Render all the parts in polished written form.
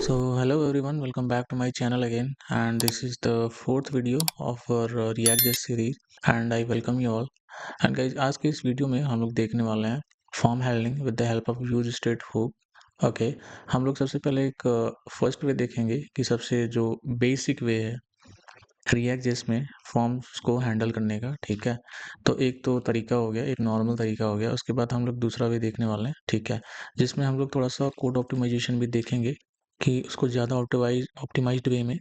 Hello everyone, welcome back to my channel again, and this is the fourth video of our React.js series, and I welcome you all. And guys, आज के इस video में हम लोग देखने वाले हैं form handling with the help of use state hook. Okay, हम लोग सबसे पहले एक फर्स्ट वे देखेंगे कि सबसे जो बेसिक वे है React.js में फॉर्म्स को हैंडल करने का। ठीक है, तो एक तो तरीका हो गया, एक नॉर्मल तरीका हो गया, उसके बाद हम लोग दूसरा वे देखने वाले हैं। ठीक है, जिसमें हम लोग थोड़ा सा कोड ऑप्टिमाइजेशन भी देखेंगे कि उसको ज़्यादा ऑप्टिमाइज्ड वे में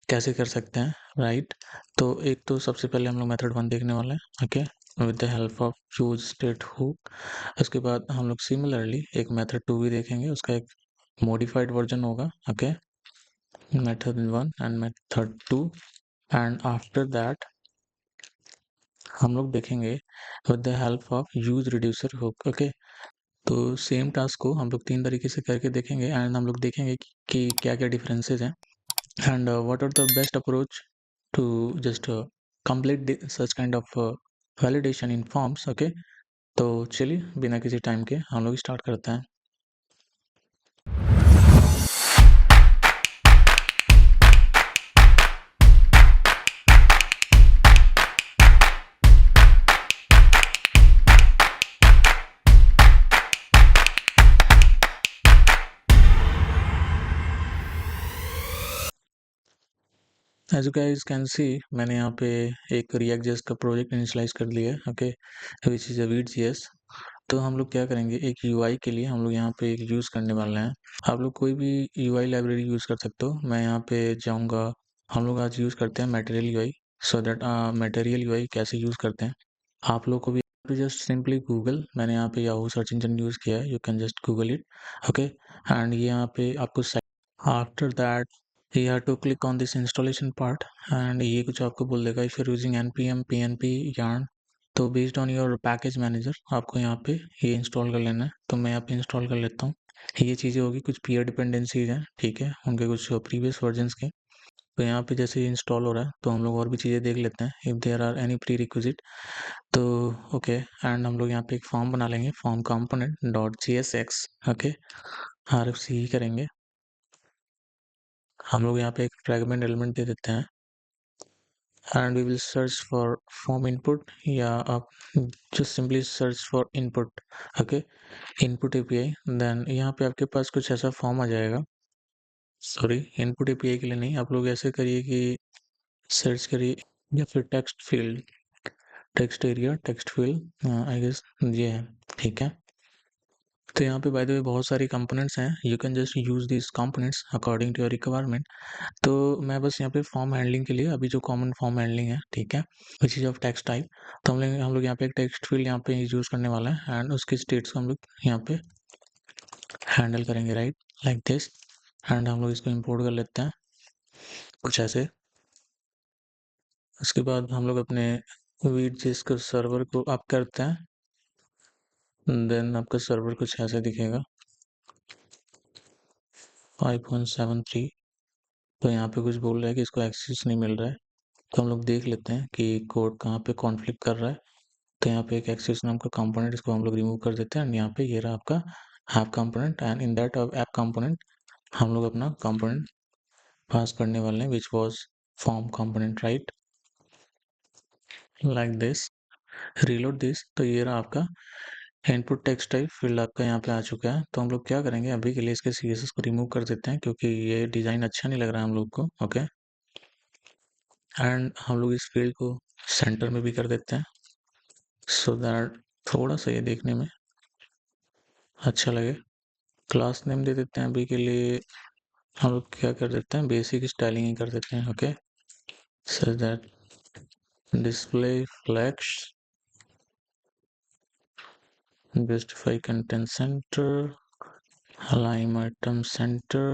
कैसे कर सकते हैं, राइट। तो एक तो सबसे पहले हम लोग मेथड 1 देखने वाले हैं। Okay, with the help of use state hook. उसके बाद हम लोग सिमिलरली एक मेथड 2 भी देखेंगे, उसका एक मॉडिफाइड वर्जन होगा। Okay, method 1 and method 2, and after that हम लोग देखेंगे with the help of use reducer hook. Okay, तो सेम टास्क को हम लोग 3 तरीके से करके देखेंगे, एंड हम लोग देखेंगे कि क्या क्या डिफरेंसेस हैं, and what are the best approach to just complete such kind of validation in forms। okay, तो चलिए बिना किसी टाइम के हम लोग स्टार्ट करते हैं। As you guys can see, मैंने यहाँ पे एक React.js का प्रोजेक्ट इनिशियलाइज कर लिया है। Okay, which is a Vue.js। तो हम लोग क्या करेंगे, एक यूआई के लिए हम लोग यहाँ पे एक यूज़ करने वाले हैं। आप लोग कोई भी यूआई लाइब्रेरी यूज़ कर सकते हो। मैं यहाँ पे जाऊँगा, हम लोग आज यूज़ करते हैं material UI. So that material UI कैसे यूज़ करते हैं आप लोग को भी जस्ट सिंपली गूगल, मैंने यहाँ पे याहू सर्च इंजन यूज़ किया है, you can just Google it. Okay, and ये यहाँ पे आपको after that you have to click on this installation part, and ये कुछ आपको बोल देगा if you're using npm pnp yarn, तो based on your package manager आपको यहाँ पे ये इंस्टॉल कर लेना है। तो मैं यहाँ पे इंस्टॉल कर लेता हूँ। ये चीज़ें होगी, कुछ पीयर डिपेंडेंसीज हैं, ठीक है, उनके कुछ प्रीवियस वर्जन्स के। तो यहाँ पे जैसे ये इंस्टॉल हो रहा है तो हम लोग और भी चीज़ें देख लेते हैं if there are any prerequisite. तो ओके, एंड हम लोग यहाँ पे एक फॉर्म बना लेंगे, form component dot csx। Okay, RFC करेंगे हम लोग, यहाँ पे एक फ्रेगमेंट एलिमेंट दे देते हैं, and we will search for form input, या आप just simply search for input। okay, input API, then यहाँ पे आपके पास कुछ ऐसा फॉर्म आ जाएगा। सॉरी, इनपुट API के लिए नहीं, आप लोग ऐसे करिए कि सर्च करिए या फिर text field, text area, text field, I guess ये है। ठीक है, तो यहाँ पे बाय द वे बहुत सारी कंपोनेंट्स हैं, you can just use this components according to your requirement. तो मैं बस यहाँ पे फॉर्म हैंडलिंग के लिए अभी जो कॉमन फॉर्म हैंडलिंग है, ठीक है, which is of text type, तो हम लोग यहाँ पे एक टेक्स्ट फील्ड यहाँ पे यूज करने वाला है, एंड उसकी स्टेट्स को हम लोग यहाँ पे हैंडल करेंगे, राइट, लाइक दिस। एंड हम लोग इसको इंपोर्ट कर लेते हैं कुछ ऐसे। उसके बाद हम लोग अपने Vue.js के सर्वर को अप करते हैं, देन आपका सर्वर कुछ ऐसे दिखेगा 5.73। तो यहाँ पे कुछ बोल रहा है कि इसको एक्सेस नहीं मिल रहा है, तो हम लोग देख लेते हैं कि कोड कहाँ पे कॉन्फ्लिक्ट कर रहा है। तो यहाँ पे एक एक्सेस नाम का कंपोनेंट, इसको हम लोग रिमूव कर देते हैं, एंड यहाँ पे ये रहा आपका app component, and in that app component हम लोग अपना कंपोनेंट पास करने वाले हैं which was form component, right, like this. Reload this, तो ये रहा आपका इनपुट टेक्स्ट टाइप फील्ड आपका यहाँ पे आ चुका है। तो हम लोग क्या करेंगे, अभी के लिए इसके CSS को रिमूव कर देते हैं क्योंकि ये डिज़ाइन अच्छा नहीं लग रहा है हम लोग को। ओके, एंड हम लोग इस फील्ड को सेंटर में भी कर देते हैं सो दैट थोड़ा सा ये देखने में अच्छा लगे। क्लास नेम दे देते हैं अभी के लिए, हम लोग क्या कर देते हैं, बेसिक स्टाइलिंग ही कर देते हैं। Okay, so that display flags, justify content center, align item center,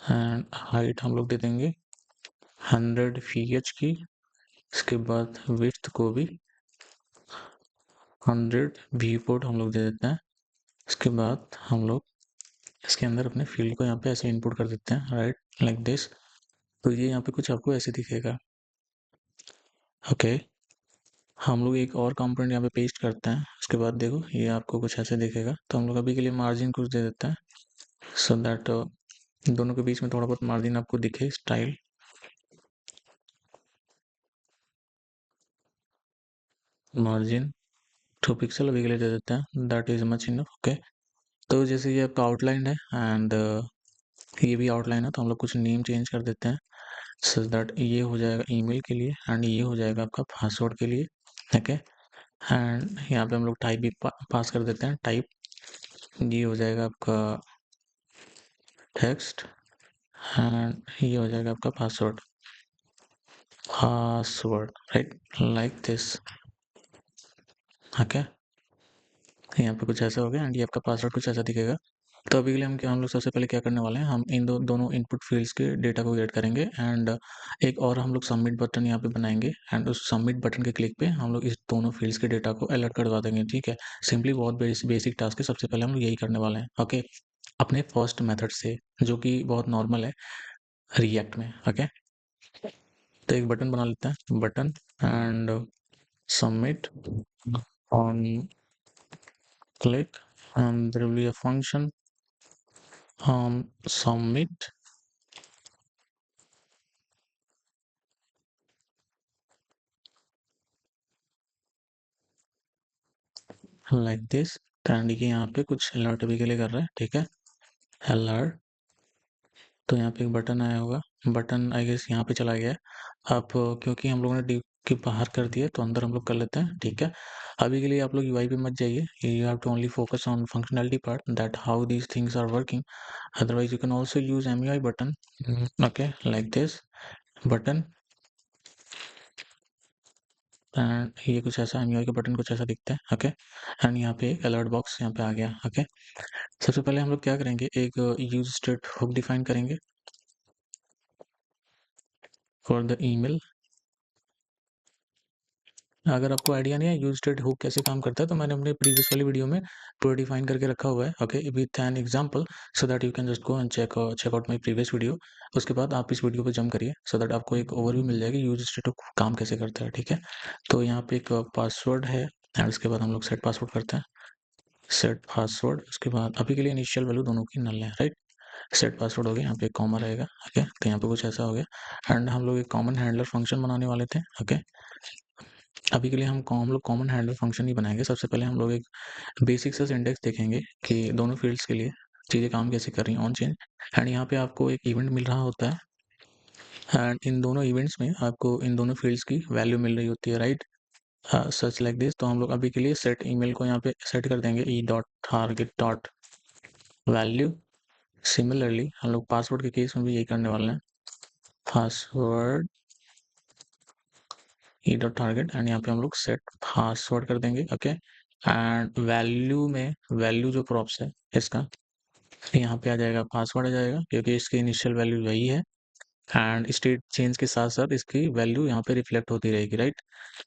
and height हम लोग दे देंगे 100 VH की। इसके बाद विड्थ को भी 100 viewport हम लोग दे देते हैं। इसके बाद हम लोग इसके अंदर अपने फील्ड को यहाँ पे ऐसे इनपुट कर देते हैं, राइट, लाइक दिस। तो ये यहाँ पे कुछ आपको ऐसे दिखेगा। ओके, हम लोग एक और कंपोनेंट यहाँ पे पेस्ट करते हैं, उसके बाद देखो ये आपको कुछ ऐसे दिखेगा। तो हम लोग अभी के लिए मार्जिन कुछ दे देते हैं सो दैट दोनों के बीच में थोड़ा बहुत मार्जिन आपको दिखे, स्टाइल। मार्जिन 2 पिक्सल अभी के लिए दे देते हैं, that is much enough. Okay, तो जैसे ये आपका आउटलाइन है एंड ये भी आउटलाइन है, तो हम लोग कुछ नेम चेंज कर देते हैं सो दैट ये हो जाएगा ईमेल के लिए एंड ये हो जाएगा आपका पासवर्ड के लिए। ओके, एंड यहाँ पे हम लोग टाइप भी पास कर देते हैं, टाइप ये हो जाएगा आपका टेक्स्ट एंड ये हो जाएगा आपका password, password right, like this. Okay, यहाँ पे कुछ ऐसा हो गया एंड ये आपका पासवर्ड कुछ ऐसा दिखेगा। तो अभी के लिए हम लोग सबसे पहले क्या करने वाले हैं, हम इन दोनों इनपुट फील्ड्स के डेटा को गेट करेंगे एंड एक और हम लोग सबमिट बटन यहाँ पे बनाएंगे एंड उस सबमिट बटन के क्लिक पे हम लोग इस दोनों फील्ड्स के डेटा को अलर्ट करवा देंगे। ठीक है, सिंपली बहुत बेसिक टास्क है, सबसे पहले हम लोग यही करने वाले हैं। ओके, अपने फर्स्ट मेथड से जो कि बहुत नॉर्मल है रिएक्ट में। ओके, तो एक बटन बना लेते हैं, button and submit on click and there will be a function submit like this. And ये यहाँ पे कुछ अलर्ट भी के लिए कर रहा है। ठीक है, अलर्ट, तो यहाँ पे एक बटन आया होगा, बटन आई गेस यहाँ पे चला गया है। अब क्योंकि हम लोगों ने डिव के बाहर कर दिया तो अंदर हम लोग कर लेते हैं। ठीक है, अभी के लिए आप लोग यूआई पे मत जाइए, you have to only focus on functionality part, that how these things are working. Otherwise you can also use MUI button. Okay, like this button and ये कुछ ऐसा एमयूआई का बटन कुछ ऐसा दिखता है। ओके, एंड यहाँ पे एक अलर्ट बॉक्स यहाँ पे आ गया। ओके, सबसे पहले हम लोग क्या करेंगे, एक यूज स्टेट हुक डिफाइन करेंगे फॉर द ईमेल। अगर आपको आइडिया नहीं है यूज स्टेट हुक कैसे काम करता है, तो मैंने अपने प्रीवियस वाली वीडियो में पूरा डिफाइन करके रखा हुआ है। Okay, with an example, so that you can just go and check out my previous video. उसके बाद आप इस वीडियो पे जंप करिए सो दैट आपको एक ओवरव्यू मिल जाएगी यूज स्टेट हुक काम कैसे करता है। ठीक है, तो यहाँ पे एक पासवर्ड है एंड उसके बाद हम लोग सेट पासवर्ड करते हैं, सेट पासवर्ड। उसके बाद अभी के लिए इनिशियल वैल्यू दोनों की नल है, राइट। सेट पासवर्ड हो गया, यहाँ पे कॉमा रहेगा। ओके, तो यहाँ पे कुछ ऐसा हो गया एंड हम लोग एक कॉमन हैंडलर फंक्शन बनाने वाले थे। ओके, अभी के लिए हम लोग कॉमन हैंडलर फंक्शन ही बनाएंगे। सबसे पहले हम लोग एक बेसिक सा सिंटेक्स देखेंगे कि दोनों फील्ड्स के लिए चीज़ें काम कैसे कर रही हैं, ऑन चेंज। एंड यहाँ पे आपको एक इवेंट मिल रहा होता है एंड इन दोनों इवेंट्स में आपको इन दोनों फील्ड्स की वैल्यू मिल रही होती है, राइट, सच लाइक दिस। तो हम लोग अभी के लिए सेट ईमेल को यहाँ पे सेट कर देंगे ई dot target dot value. Similarly हम लोग पासवर्ड के केस में भी यही करने वाले हैं, password E dot target and यहाँ पे हम लोग सेट पासवर्ड कर देंगे। ओके, एंड वैल्यू में वैल्यू जो प्रॉप्स है इसका यहाँ पे आ जाएगा, पासवर्ड आ जाएगा क्योंकि इसकी इनिशियल वैल्यू वही है एंड स्टेट चेंज के साथ साथ इसकी वैल्यू यहाँ पे रिफ्लेक्ट होती रहेगी, राइट।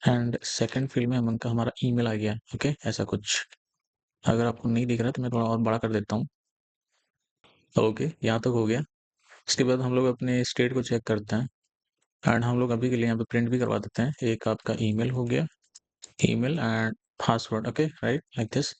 एंड सेकंड फील्ड में हम हमारा ईमेल आ गया। ओके, ऐसा कुछ अगर आपको नहीं दिख रहा तो मैं थोड़ा और बड़ा कर देता हूँ। ओके, यहाँ तक हो गया। उसके बाद हम लोग अपने स्टेट को चेक करते हैं एंड हम लोग अभी के लिए यहाँ पे प्रिंट भी करवा देते हैं। एक आपका ईमेल हो गया, email and password. Okay, right, like this.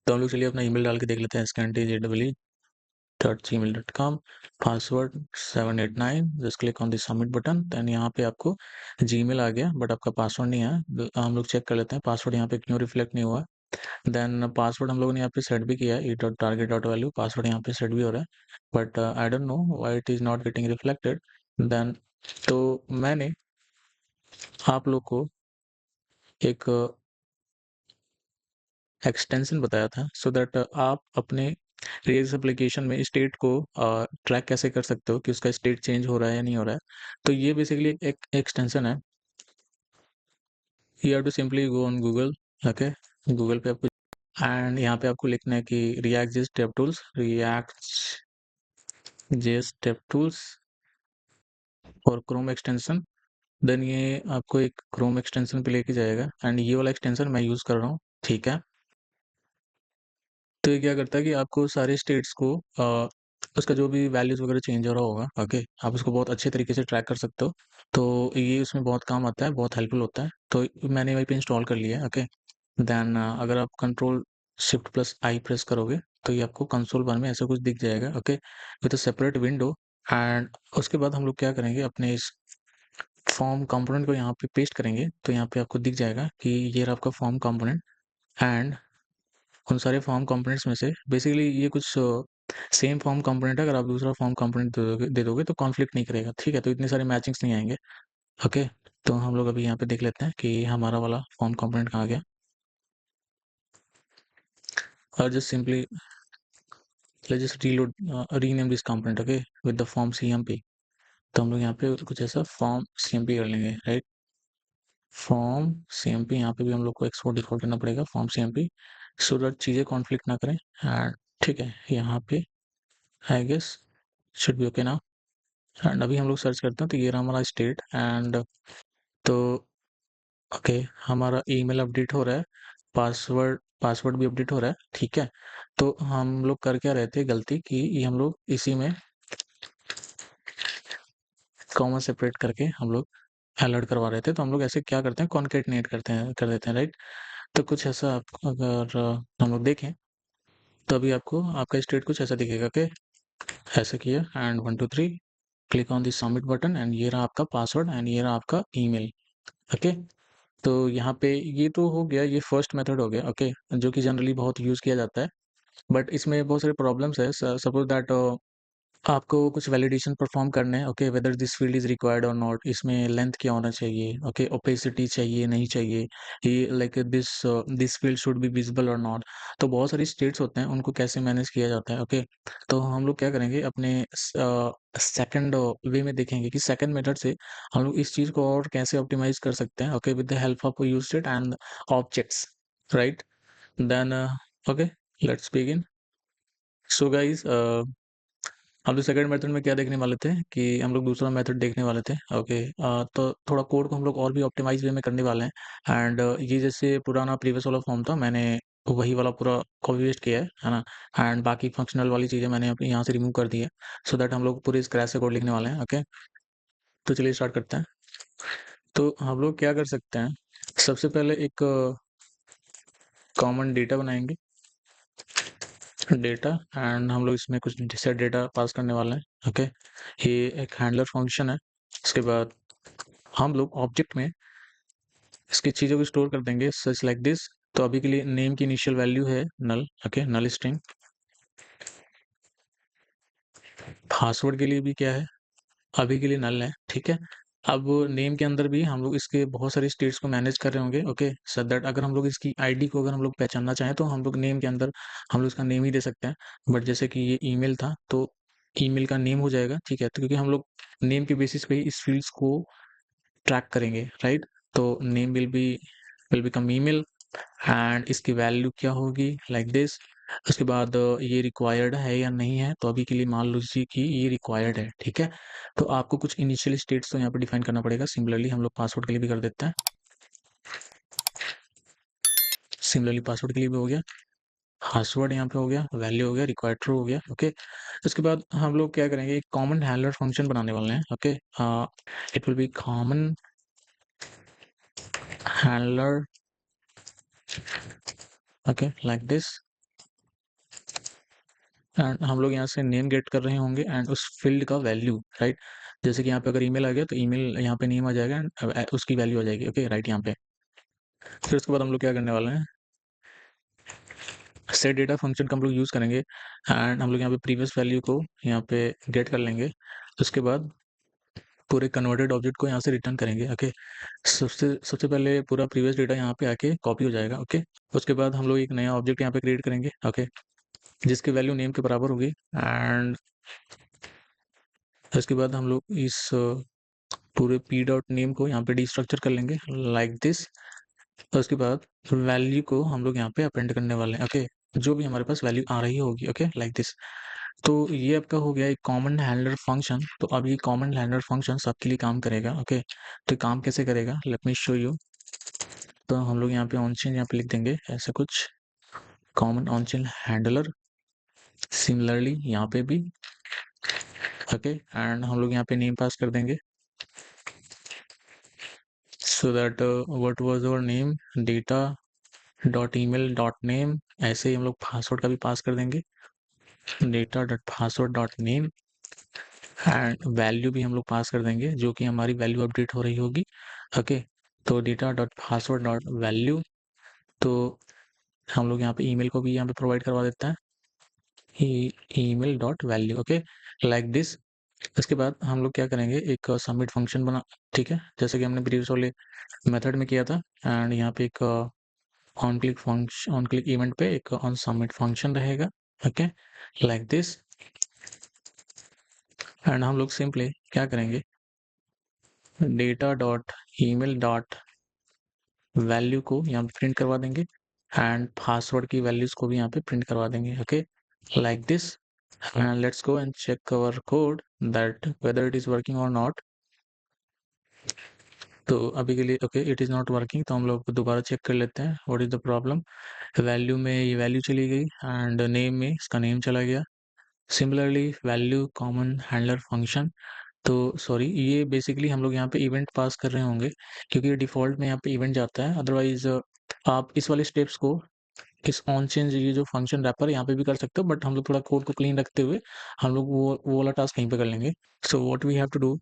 तो हम लोग चलिए अपना ईमेल डाल के देख लेते हैं, scanty@gmail.com, password 789। Just click on the submit button, then यहाँ पे आपको जीमेल आ गया बट आपका पासवर्ड नहीं आया। हम लोग चेक कर लेते हैं पासवर्ड यहाँ पे क्यों रिफ्लेक्ट नहीं हुआ। देन पासवर्ड हम लोगों ने यहाँ पे सेट भी किया है, E dot target dot value, password यहाँ पे सेट भी हो रहा है but I don't know why it is not getting reflected. Then तो मैंने आप लोग को एक एक्सटेंशन बताया था सो दैट आप अपने रेल्स एप्लीकेशन में स्टेट को ट्रैक कैसे कर सकते हो कि उसका स्टेट चेंज हो रहा है या नहीं हो रहा है। तो ये बेसिकली एक एक्सटेंशन है, you have to simply go on Google. Okay, Google पे आपको एंड यहाँ पे आपको लिखना है कि React JS step tools, React JS step tools और क्रोम एक्सटेंशन। देन ये आपको एक क्रोम एक्सटेंशन पे लेके जाएगा एंड ये वाला एक्सटेंशन मैं यूज कर रहा हूँ। ठीक है, तो ये क्या करता है कि आपको सारे स्टेट्स को उसका जो भी वैल्यूज वगैरह चेंज हो रहा होगा, ओके, आप उसको बहुत अच्छे तरीके से ट्रैक कर सकते हो। तो ये उसमें बहुत काम आता है, बहुत हेल्पफुल होता है। तो मैंने वहीं पे इंस्टॉल कर लिया है। ओके, देन अगर आप कंट्रोल शिफ्ट प्लस आई प्रेस करोगे तो ये आपको कंसोल बार में ऐसा कुछ दिख जाएगा, okay, with a separate window. And उसके बाद हम लोग क्या करेंगे, अपने इस फॉर्म कंपोनेंट को यहाँ पे पेस्ट करेंगे, तो यहाँ पे आपको दिख जाएगा कि ये रहा आपका फॉर्म कंपोनेंट। एंड उन सारे फॉर्म कंपोनेंट्स में से बेसिकली ये कुछ सेम फॉर्म कंपोनेंट है, अगर आप दूसरा फॉर्म कंपोनेंट दे दोगे तो कॉन्फ्लिक्ट नहीं करेगा, ठीक है, तो इतने सारे मैचिंग्स नहीं आएंगे, ओके। तो हम लोग अभी यहाँ पे देख लेते हैं कि हमारा वाला फॉर्म कंपोनेंट कहाँ गया, और just simply let's just reload rename this component, okay, with the form cmp। तो हम लोग यहाँ पे कुछ ऐसा फॉर्म cmp कर लेंगे, राइट। फॉर्म cmp यहाँ पे भी हम लोग को एक्सपोर्ट डिफॉल्ट करना पड़ेगा, फॉर्म cmp, सो दैट चीज़ें कॉन्फ्लिक्ट ना करें। एंड ठीक है, यहाँ पे I guess should be okay ना। एंड अभी हम लोग सर्च करते हैं, तो ये रहा हमारा स्टेट। एंड तो ओके, हमारा ईमेल अपडेट हो रहा है, पासवर्ड पासवर्ड भी अपडेट हो रहा है, ठीक है। तो हम लोग कर क्या रहे थे गलती कि ये हम लोग इसी में कॉमा सेपरेट करके हम लोग अलर्ट करवा रहे थे, तो हम लोग ऐसे क्या करते हैं, कॉन्केटनेट कर देते हैं, राइट। तो कुछ ऐसा अगर हम लोग देखें, तो अभी आपको आपका स्टेट कुछ ऐसा दिखेगा कि ऐसे किया and 1 2 3 click on this submit button, and ये रहा आपका पासवर्ड एंड ये रहा आपका ईमेल, ओके। तो यहाँ पे ये तो हो गया, ये फर्स्ट मेथड हो गया, ओके, जो कि जनरली बहुत यूज किया जाता है। बट इसमें बहुत सारे प्रॉब्लम्स है, सपोज दैट आपको कुछ वैलिडेशन परफॉर्म करने हैं, okay, whether this field is required और नॉट, इसमें लेंथ क्या होना चाहिए, ओके, ओपेसिटी चाहिए नहीं चाहिए, ये like this field should be visible और नॉट। तो बहुत सारी स्टेट्स होते हैं, उनको कैसे मैनेज किया जाता है, ओके। तो हम लोग क्या करेंगे, अपने सेकंड वे में देखेंगे कि सेकंड मेथड से हम लोग इस चीज को और कैसे ऑप्टिमाइज कर सकते हैं, okay, with the help of use state and objects, right. Then okay, let's begin. So guys, हम लोग सेकंड मेथड में क्या देखने वाले थे कि हम लोग दूसरा मेथड देखने वाले थे, ओके। तो थोड़ा कोड को हम लोग और भी ऑप्टिमाइज वे में करने वाले हैं। एंड ये जैसे पुराना प्रीवियस वाला फॉर्म था, मैंने वही वाला पूरा कॉपी पेस्ट किया है ना। एंड बाकी फंक्शनल वाली चीज़ें मैंने अपने यहाँ से रिमूव कर दी है, सो दैट हम लोग पूरे स्क्रैच से कोड लिखने वाले हैं, ओके। तो चलिए स्टार्ट करते हैं। तो हम लोग क्या कर सकते हैं, सबसे पहले एक कॉमन डेटा बनाएंगे, डेटा। एंड हम लोग इसमें कुछ सेट डेटा पास करने वाले हैं, ओके। ये एक हैंडलर फंक्शन है। इसके बाद हम लोग ऑब्जेक्ट में इसकी चीज़ों को स्टोर कर देंगे सच लाइक दिस। तो अभी के लिए नेम की इनिशियल वैल्यू है नल, ओके, नल स्ट्रिंग। पासवर्ड के लिए भी क्या है, अभी के लिए नल है, ठीक है। अब नेम के अंदर भी हम लोग इसके बहुत सारी स्टेट्स को मैनेज कर रहे होंगे, ओके, सो दैट अगर हम लोग इसकी आईडी को अगर हम लोग पहचानना चाहें, तो हम लोग नेम के अंदर हम लोग इसका नेम ही दे सकते हैं। बट जैसे कि ये ईमेल था, तो ईमेल का नेम हो जाएगा, ठीक है, तो क्योंकि हम लोग नेम के बेसिस पे ही इस फील्ड्स को ट्रैक करेंगे, राइट। तो name will become email. And इसकी वैल्यू क्या होगी, लाइक दिस। उसके बाद ये रिक्वायर्ड है या नहीं है, तो अभी के लिए मान लीजिए कि ये रिक्वायर्ड है, ठीक है। तो आपको कुछ इनिशियल स्टेट्स तो यहाँ पे डिफाइन करना पड़ेगा। सिमिलरली हम लोग पासवर्ड के लिए भी कर देते हैं, सिमिलरली पासवर्ड के लिए भी हो गया, पासवर्ड यहाँ पे हो गया, वैल्यू हो गया, रिक्वायर्ड ट्रू हो गया, ओके। उसके बाद हम लोग क्या करेंगे, एक कॉमन हैंडलर फंक्शन बनाने वाले हैं, okay. It will be common handler, okay, like this. And हम लोग यहाँ से नेम गेट कर रहे होंगे एंड उस फील्ड का वैल्यू, राइट। जैसे कि यहाँ पे अगर ईमेल आ गया, तो ईमेल यहाँ पे नेम आ जाएगा एंड उसकी वैल्यू आ जाएगी, ओके, राइट, यहाँ पे। फिर उसके बाद हम लोग क्या करने वाले हैं, सेट डेटा फंक्शन का हम लोग यूज करेंगे। एंड हम लोग यहाँ पे प्रीवियस वैल्यू को यहाँ पे गेट कर लेंगे। उसके बाद पूरे कन्वर्टेड ऑब्जेक्ट को यहाँ से रिटर्न करेंगे, ओके। सबसे सबसे पहले पूरा प्रीवियस डेटा यहाँ पे आके कॉपी हो जाएगा, ओके। उसके बाद हम लोग एक नया ऑब्जेक्ट यहाँ पे क्रिएट करेंगे, ओके, जिसकी वैल्यू नेम के बराबर होगी। एंड उसके बाद हम लोग इस पूरे पी डॉट नेम को यहाँ पे डिस्ट्रक्चर कर लेंगे, लाइक दिस। तो उसके बाद वैल्यू को हम लोग यहाँ पे अपेंड करने वाले हैं, ओके, जो भी हमारे पास वैल्यू आ रही होगी, ओके, लाइक दिस। तो ये आपका हो गया एक कॉमन हैंडलर फंक्शन। तो अब ये कॉमन हैंडलर फंक्शन सबके लिए काम करेगा, ओके। तो काम कैसे करेगा, लेट मी शो यू। तो हम लोग यहाँ पे ऑन चेन यहाँ पे लिख देंगे ऐसा कुछ, common on chain handler. Similarly यहाँ पे भी, ओके। एंड हम लोग यहाँ पे नेम पास कर देंगे, so that what was our name, data, dot email dot name, ऐसे ही हम लोग पासवर्ड का भी पास कर देंगे, data dot password dot name, and value भी हम लोग पास कर देंगे जो कि हमारी वैल्यू अपडेट हो रही होगी। ओके, तो data dot password dot value, तो हम लोग यहाँ पे ईमेल को भी यहाँ पे प्रोवाइड करवा देते हैं, email dot value. Okay, like this. इसके बाद हम लोग क्या करेंगे, एक सबमिट फंक्शन बना, ठीक है, जैसे कि हमने प्रीवियस वाले मेथड में किया था। एंड यहाँ पे एक on click function, on click event पे एक ऑन सबमिट फंक्शन रहेगा। Okay, like this. एंड हम लोग सिंपली क्या करेंगे, data dot email dot value को यहाँ पे प्रिंट करवा देंगे, एंड पासवर्ड की वैल्यूज को भी यहाँ पे प्रिंट करवा देंगे। Okay, like this. And let's go and check our code that whether it is working और नॉट। तो अभी के लिए okay, it is not working, तो हम लोग दोबारा चेक कर लेते हैं what is the problem. Value में ये वैल्यू चली गई, एंड नेम में इसका नेम चला गया। Similarly value common handler function, तो सॉरी, ये बेसिकली हम लोग यहाँ पे इवेंट पास कर रहे होंगे, क्योंकि डिफॉल्ट में यहाँ पे इवेंट जाता है। अदरवाइज आप इस वाले स्टेप्स को, इस ऑन चेंज, ये जो फंक्शन रैपर यहाँ पे भी कर सकते हो, बट हम लोग थोड़ा कोड को क्लीन रखते हुए हम लोग वो वाला टास्क कहीं पे कर लेंगे। So what we have to do,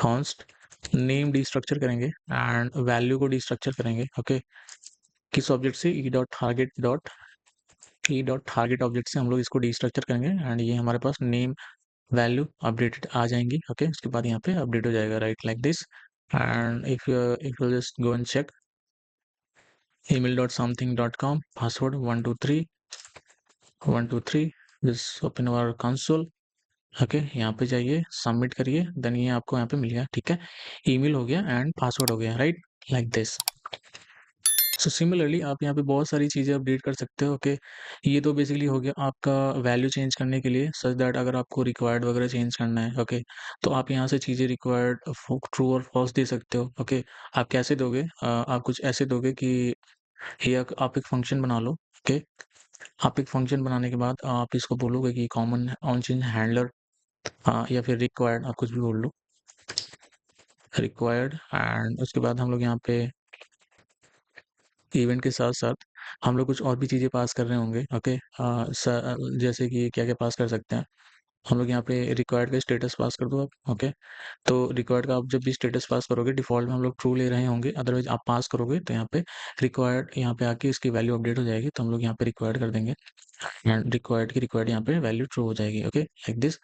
const name destructure करेंगे एंड वैल्यू को डिस्ट्रक्चर करेंगे। ओके, किस ऑब्जेक्ट से, ई डॉट टारगेट ऑब्जेक्ट से हम लोग इसको डिस्ट्रक्चर करेंगे, एंड ये हमारे पास नेम वैल्यू अपडेटेड आ जाएंगी। ओके, उसके बाद यहाँ पे अपडेट हो जाएगा, right, like this. And if you just go and check email.something.com, password 123 just open our console. Okay, यहाँ पे जाइए, सबमिट करिए, देन ये आपको यहाँ पे मिल गया, ठीक है, ईमेल हो गया एंड पासवर्ड हो गया, right, like this. So similarly आप यहाँ पे बहुत सारी चीज़ें अपडेट कर सकते हो। ओके, ये तो बेसिकली हो गया आपका वैल्यू चेंज करने के लिए, सच दैट अगर आपको रिक्वायर्ड वगैरह चेंज करना है, ओके, तो आप यहाँ से चीज़ें रिक्वायर्ड ट्रू और फॉल्स दे सकते हो। ओके, आप कैसे दोगे, आप कुछ ऐसे दोगे कि ये आप एक फंक्शन बना लो। ओके, आप एक फंक्शन बनाने के बाद आप इसको बोलोगे कि कॉमन ऑन चेंज हैंडलर, या फिर रिक्वायर्ड, आप कुछ भी बोल लो, रिक्वायर्ड, एंड उसके बाद हम लोग यहाँ पे इवेंट के साथ-साथ हम लोग कुछ और भी चीज़ें पास कर रहे होंगे। ओके, जैसे कि क्या-क्या पास कर सकते हैं, हम लोग यहाँ पे रिक्वायर्ड का स्टेटस पास कर दो आप। ओके, तो रिक्वायर्ड का आप जब भी स्टेटस पास करोगे, डिफ़ॉल्ट में हम लोग ट्रू ले रहे होंगे, अदरवाइज़ आप पास करोगे तो यहाँ पे रिक्वायर्ड, यहाँ पे आके इसकी वैल्यू अपडेट हो जाएगी, तो हम लोग यहाँ पे रिक्वायर्ड कर देंगे, एंड रिक्वायर्ड की रिक्वायर्ड यहाँ पे वैल्यू ट्रू हो जाएगी। Okay, like this.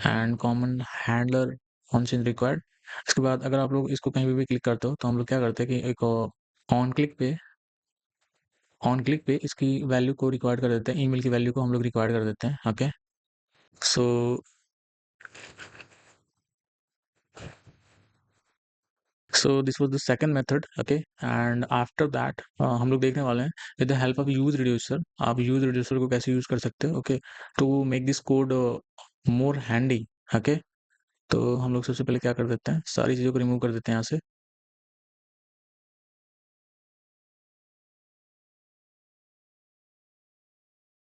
And common handler on change required. इसके बाद अगर आप लोग इसको कहीं पे भी क्लिक करते हो, तो हम लोग क्या करते हैं कि एक ऑन क्लिक पे इसकी वैल्यू को रिकॉर्ड कर देते हैं, ईमेल की वैल्यू को हम लोग रिकॉर्ड कर देते हैं। Okay, so this was the second method. Okay, and after that हम लोग देखने वाले हैं with the help of use reducer, आप यूज रिड्यूसर को कैसे यूज कर सकते हो। Okay, to make this code more handy. Okay, तो हम लोग सबसे पहले क्या कर देते हैं, सारी चीज़ों को रिमूव कर देते हैं यहाँ से।